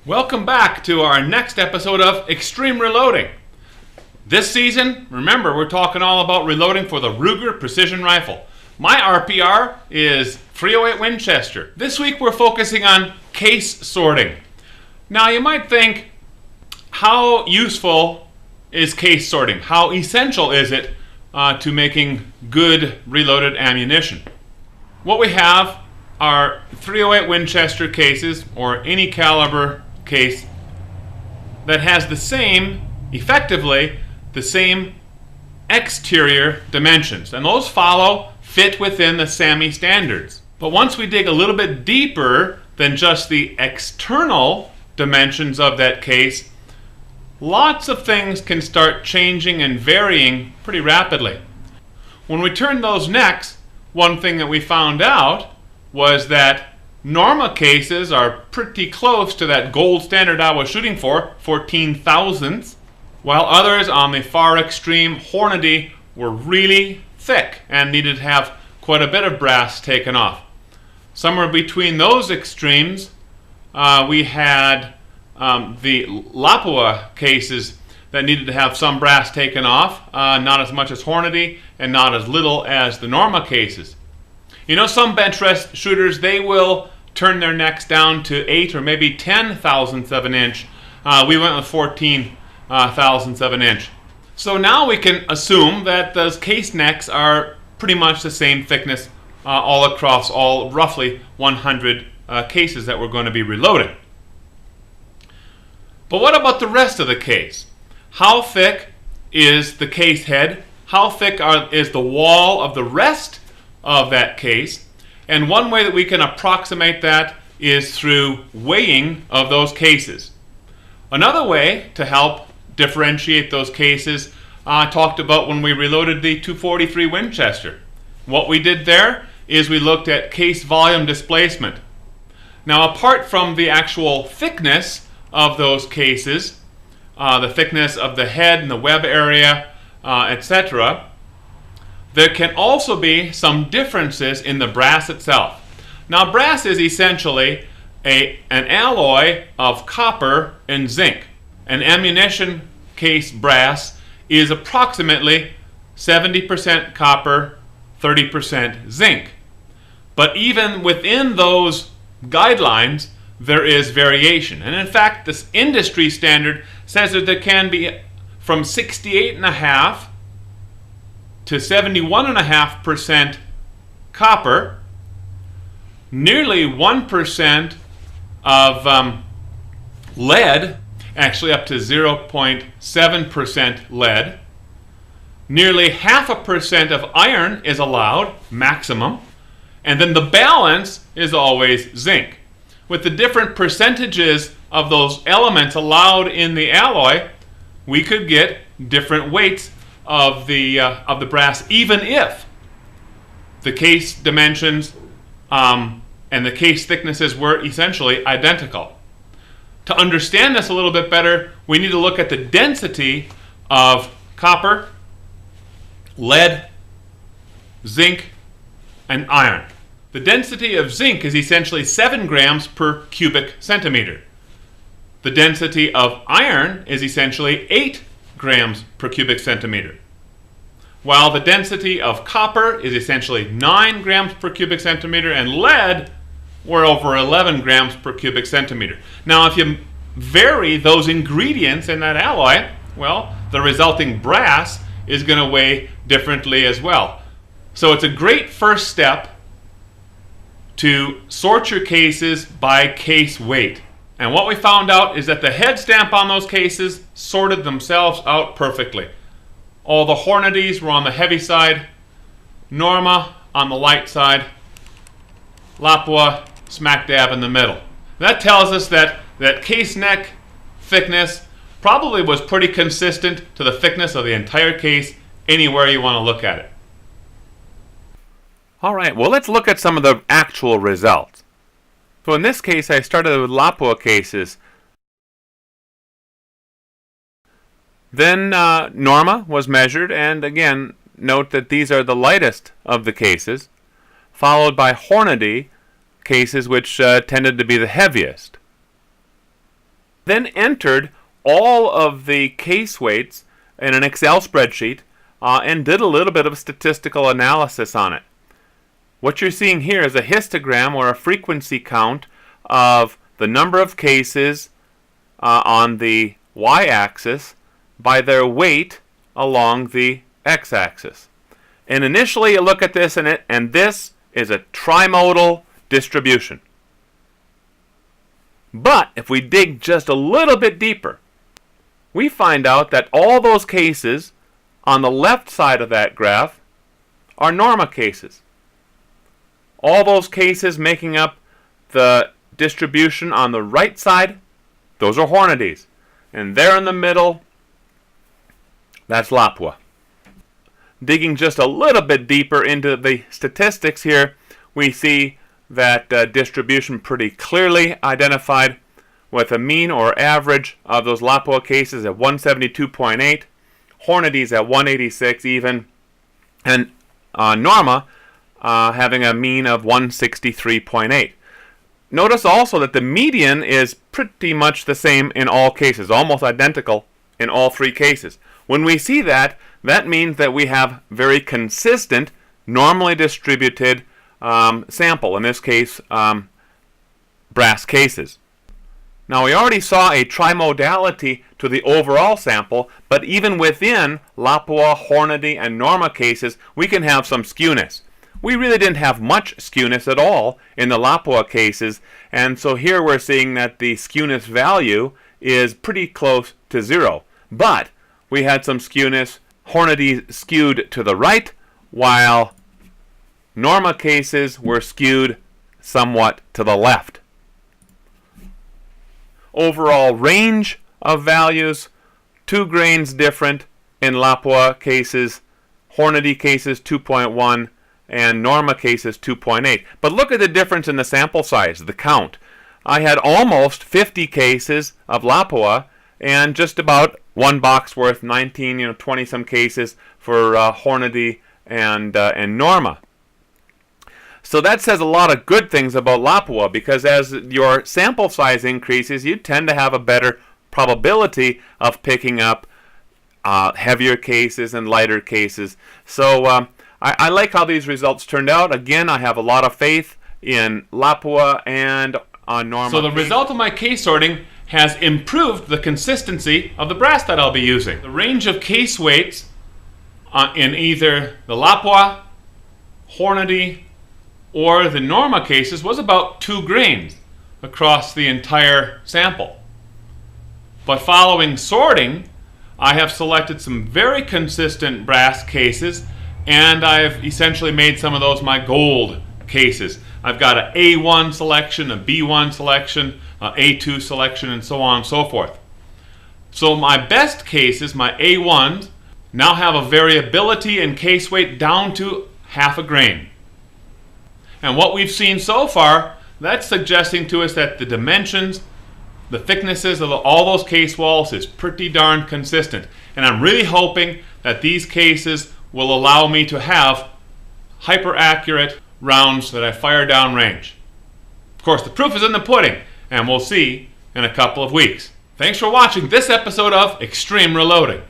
Welcome back to our next episode of Extreme Reloading. This season, remember, we're talking all about reloading for the RUGER precision rifle. My RPR is .308 Winchester. This week we're focusing on case sorting. Now you might think, how useful is case sorting? How essential is it to making good reloaded ammunition? What we have are .308 Winchester cases, or any caliber case that has effectively the same exterior dimensions, and those fit within the SAMI standards. But once we dig a little bit deeper than just the external dimensions of that case, lots of things can start changing and varying pretty rapidly. When we turned those necks, one thing that we found out was that Norma cases are pretty close to that gold standard I was shooting for, 14 thousandths, while others on the far extreme Hornady were really thick and needed to have quite a bit of brass taken off. Somewhere between those extremes, we had the Lapua cases that needed to have some brass taken off, not as much as Hornady and not as little as the Norma cases. You know, some bench rest shooters, they will turn their necks down to 8 or maybe 10 thousandths of an inch. We went with 14 thousandths of an inch. So now we can assume that those case necks are pretty much the same thickness all across all roughly 100 cases that we're going to be reloading. But what about the rest of the case? How thick is the case head? How thick is the wall of the rest of that case? And one way that we can approximate that is through weighing of those cases. Another way to help differentiate those cases I talked about when we reloaded the .243 Winchester. What we did there is we looked at case volume displacement. Now, apart from the actual thickness of those cases, the thickness of the head and the web area, etc., there can also be some differences in the brass itself. Now, brass is essentially an alloy of copper and zinc. An ammunition case brass is approximately 70% copper, 30% zinc. But even within those guidelines, there is variation. And in fact, this industry standard says that there can be from 68.5 to 71.5% copper, nearly 1% of lead, actually up to 0.7% lead, nearly 0.5% of iron is allowed, maximum, and then the balance is always zinc. With the different percentages of those elements allowed in the alloy, we could get different weights of the brass, even if the case dimensions and the case thicknesses were essentially identical. To understand this a little bit better, we need to look at the density of copper, lead, zinc, and iron. The density of zinc is essentially 7 grams per cubic centimeter. The density of iron is essentially 8 grams per cubic centimeter, while the density of copper is essentially 9 grams per cubic centimeter, and lead, we're over 11 grams per cubic centimeter. Now, if you vary those ingredients in that alloy, well, the resulting brass is going to weigh differently as well. So it's a great first step to sort your cases by case weight. And what we found out is that the head stamp on those cases sorted themselves out perfectly. All the Hornadys were on the heavy side, Norma on the light side, Lapua smack dab in the middle. That tells us that case neck thickness probably was pretty consistent to the thickness of the entire case anywhere you want to look at it. All right, well, let's look at some of the actual results. So in this case, I started with Lapua cases. Then Norma was measured, and again, note that these are the lightest of the cases, followed by Hornady cases, which tended to be the heaviest. then entered all of the case weights in an Excel spreadsheet and did a little bit of statistical analysis on it. What you're seeing here is a histogram or a frequency count of the number of cases on the y-axis by their weight along the x-axis. And initially you look at this and this is a trimodal distribution. But if we dig just a little bit deeper, we find out that all those cases on the left side of that graph are norma cases. All those cases making up the distribution on the right side, those are Hornadies. And there in the middle, that's Lapua. Digging just a little bit deeper into the statistics here, we see that distribution pretty clearly identified with a mean or average of those Lapua cases at 172.8, Hornadies at 186 even, and norma having a mean of 163.8. Notice also that the median is pretty much the same in all cases, almost identical in all three cases. When we see that, that means that we have very consistent, normally distributed sample, in this case, brass cases. Now, we already saw a trimodality to the overall sample, but even within Lapua, Hornady, and norma cases, we can have some skewness. We really didn't have much skewness at all in the Lapua cases, and so here we're seeing that the skewness value is pretty close to 0. But we had some skewness. Hornady skewed to the right, while norma cases were skewed somewhat to the left. Overall range of values, 2 grains different in Lapua cases, Hornady cases 2.1, and norma cases 2.8. But look at the difference in the sample size, the count. I had almost 50 cases of Lapua and just about one box worth, 19, 20 some cases for Hornady and norma. So that says a lot of good things about Lapua, because as your sample size increases, you tend to have a better probability of picking up heavier cases and lighter cases. So I like how these results turned out. Again, I have a lot of faith in Lapua and norma. So the result of my case sorting has improved the consistency of the brass that I'll be using. The range of case weights in either the Lapua, Hornady, or the norma cases was about 2 grains across the entire sample. But following sorting, I have selected some very consistent brass cases, and I've essentially made some of those my gold cases. I've got an A1 selection, a B1 selection, an A2 selection, and so on and so forth. So my best cases, my A1s, now have a variability in case weight down to half a grain. And what we've seen so far, that's suggesting to us that the dimensions, the thicknesses of all those case walls is pretty darn consistent. And I'm really hoping that these cases will allow me to have hyper accurate rounds that I fire down range. Of course, the proof is in the pudding, and we'll see in a couple of weeks. Thanks for watching this episode of Extreme Reloading.